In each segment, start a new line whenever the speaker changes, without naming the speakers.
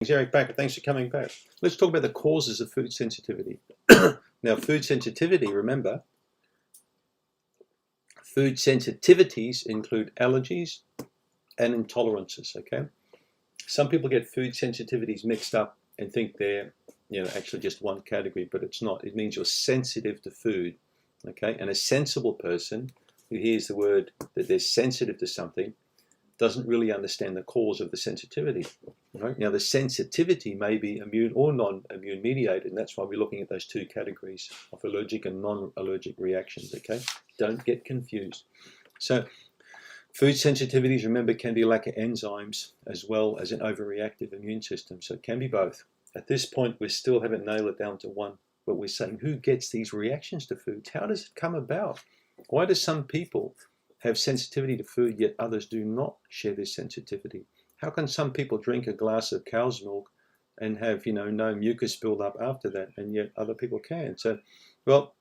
Eric back. Thanks for coming back. Let's talk about the causes of food sensitivity. Now, food sensitivity, remember, food sensitivities include allergies and intolerances, okay? Some people get food sensitivities mixed up and think they're, actually just one category, but it's not. It means you're sensitive to food, okay? And a sensible person who hears the word that they're sensitive to something doesn't really understand the cause of the sensitivity. Right? Now, the sensitivity may be immune or non-immune mediated, and that's why we're looking at those two categories of allergic and non-allergic reactions, okay? Don't get confused. So, food sensitivities, remember, can be lack of enzymes as well as an overreactive immune system, so it can be both. At this point, we still haven't nailed it down to one, but we're saying who gets these reactions to foods? How does it come about? Why do some people have sensitivity to food, yet others do not share this sensitivity? How can some people drink a glass of cow's milk and have, no mucus build up after that, and yet other people can? So, well,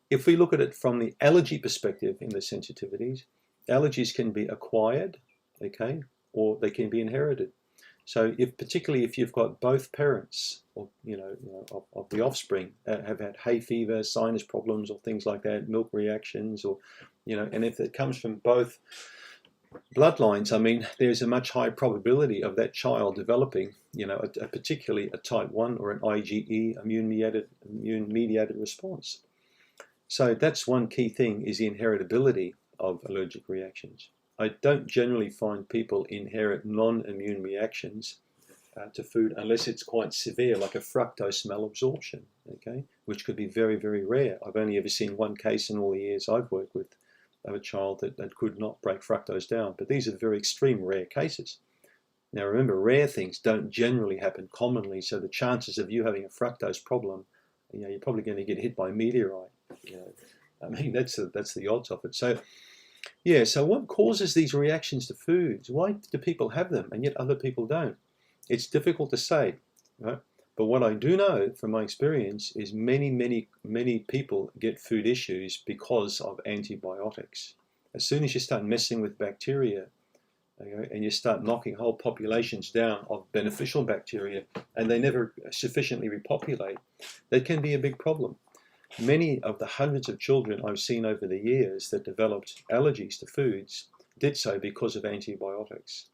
if we look at it from the allergy perspective in the sensitivities, allergies can be acquired, okay, or they can be inherited. So, particularly if you've got both parents, or of the offspring, have had hay fever, sinus problems, or things like that, milk reactions, or and if it comes from both bloodlines, I mean, there's a much higher probability of that child developing, particularly a type 1 or an IgE immune-mediated response. So that's one key thing, is the inheritability of allergic reactions. I don't generally find people inherit non-immune reactions to food unless it's quite severe, like a fructose malabsorption, okay, which could be very, very rare. I've only ever seen one case in all the years I've worked with of a child that could not break fructose down, but these are very extreme rare cases. Now remember, rare things don't generally happen commonly, so the chances of you having a fructose problem, you're probably going to get hit by a meteorite. I mean, that's the odds of it. So yeah, so what causes these reactions to foods? Why do people have them and yet other people don't? It's difficult to say, right? But what I do know from my experience is many people get food issues because of antibiotics. As soon as you start messing with bacteria, okay, and you start knocking whole populations down of beneficial bacteria, and they never sufficiently repopulate, that can be a big problem. Many of the hundreds of children I've seen over the years that developed allergies to foods did so because of antibiotics.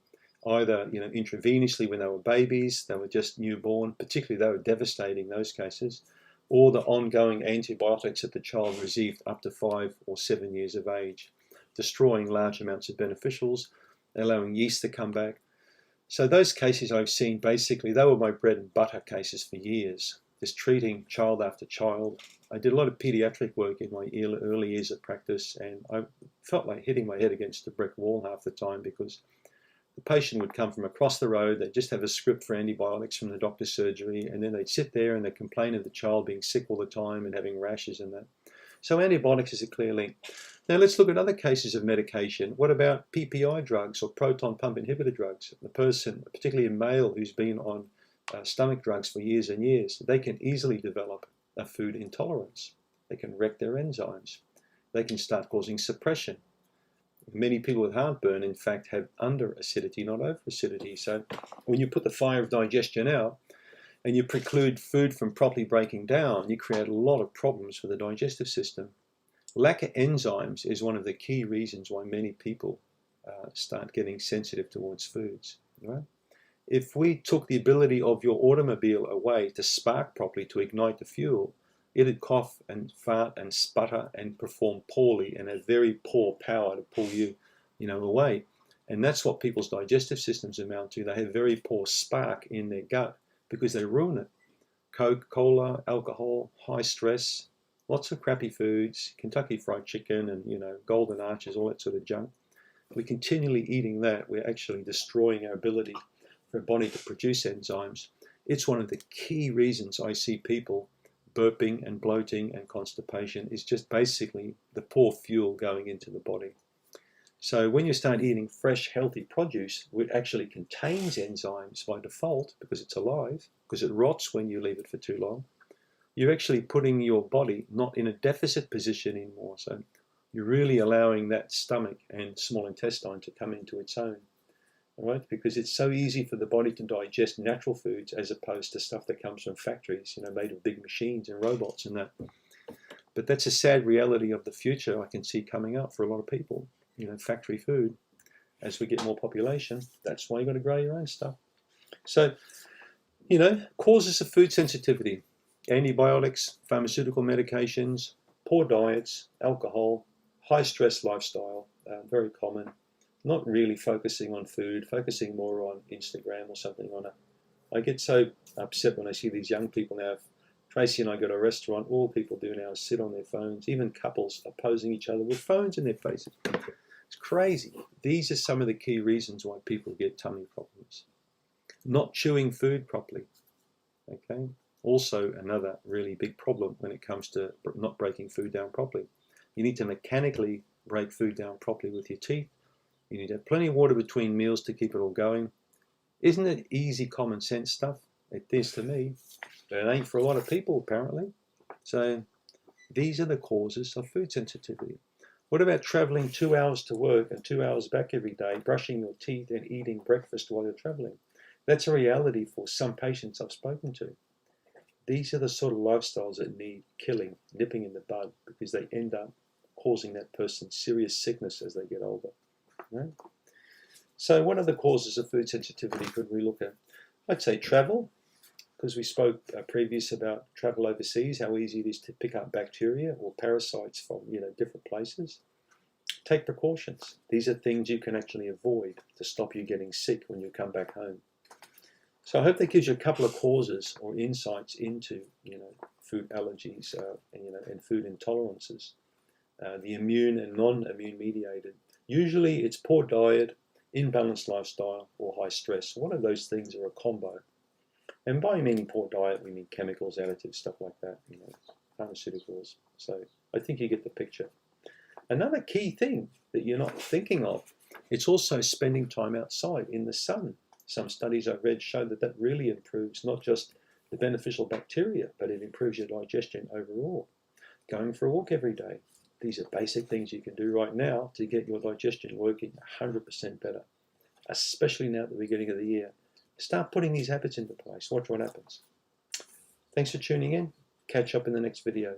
Either intravenously when they were babies, they were just newborn, particularly they were devastating, those cases, or the ongoing antibiotics that the child received up to 5 or 7 years of age, destroying large amounts of beneficials, allowing yeast to come back. So those cases I've seen, basically, they were my bread and butter cases for years, just treating child after child. I did a lot of pediatric work in my early years of practice, and I felt like hitting my head against a brick wall half the time, because the patient would come from across the road, they'd just have a script for antibiotics from the doctor's surgery, and then they'd sit there and they'd complain of the child being sick all the time and having rashes and that. So antibiotics is a clear link. Now let's look at other cases of medication. What about Ppi drugs or proton pump inhibitor drugs? The person, particularly a male who's been on stomach drugs for years and years, they can easily develop a food intolerance. They can wreck their enzymes. They can start causing suppression. Many people with heartburn, in fact, have under-acidity, not over-acidity. So when you put the fire of digestion out and you preclude food from properly breaking down, you create a lot of problems for the digestive system. Lack of enzymes is one of the key reasons why many people start getting sensitive towards foods. Right? If we took the ability of your automobile away to spark properly, to ignite the fuel, it'd cough and fart and sputter and perform poorly and have very poor power to pull you, away. And that's what people's digestive systems amount to. They have very poor spark in their gut because they ruin it. Coke, cola, alcohol, high stress, lots of crappy foods, Kentucky Fried Chicken and, Golden Arches, all that sort of junk. We're continually eating that. We're actually destroying our ability for our body to produce enzymes. It's one of the key reasons I see people burping and bloating and constipation is just basically the poor fuel going into the body. So when you start eating fresh, healthy produce, which actually contains enzymes by default because it's alive, because it rots when you leave it for too long, you're actually putting your body not in a deficit position anymore. So you're really allowing that stomach and small intestine to come into its own. all right? Because it's so easy for the body to digest natural foods as opposed to stuff that comes from factories, made of big machines and robots and that. But that's a sad reality of the future I can see coming up for a lot of people, factory food. As we get more population, that's why you got to grow your own stuff. So, causes of food sensitivity: antibiotics, pharmaceutical medications, poor diets, alcohol, high stress lifestyle, very common. Not really focusing on food, focusing more on Instagram or something on it. I get so upset when I see these young people now. Tracy and I go to a restaurant, all people do now is sit on their phones. Even couples are posing each other with phones in their faces. It's crazy. These are some of the key reasons why people get tummy problems. Not chewing food properly. Okay. Also, another really big problem when it comes to not breaking food down properly. You need to mechanically break food down properly with your teeth. You need to have plenty of water between meals to keep it all going. Isn't it easy, common sense stuff? It is to me, but it ain't for a lot of people apparently. So these are the causes of food sensitivity. What about traveling 2 hours to work and 2 hours back every day, brushing your teeth and eating breakfast while you're traveling? That's a reality for some patients I've spoken to. These are the sort of lifestyles that need killing, nipping in the bud, because they end up causing that person serious sickness as they get older. Right? So what are the causes of food sensitivity could we look at? I'd say travel, because we spoke previous about travel overseas, how easy it is to pick up bacteria or parasites from different places. Take precautions. These are things you can actually avoid to stop you getting sick when you come back home. So I hope that gives you a couple of causes or insights into food allergies and food intolerances, the immune and non-immune mediated. Usually it's poor diet, imbalanced lifestyle, or high stress. One of those things are a combo. And by meaning poor diet, we mean chemicals, additives, stuff like that, pharmaceuticals. So I think you get the picture. Another key thing that you're not thinking of, it's also spending time outside in the sun. Some studies I've read show that that really improves not just the beneficial bacteria, but it improves your digestion overall. Going for a walk every day. These are basic things you can do right now to get your digestion working 100% better, especially now that we're getting to the year. Start putting these habits into place. Watch what happens. Thanks for tuning in. Catch up in the next video.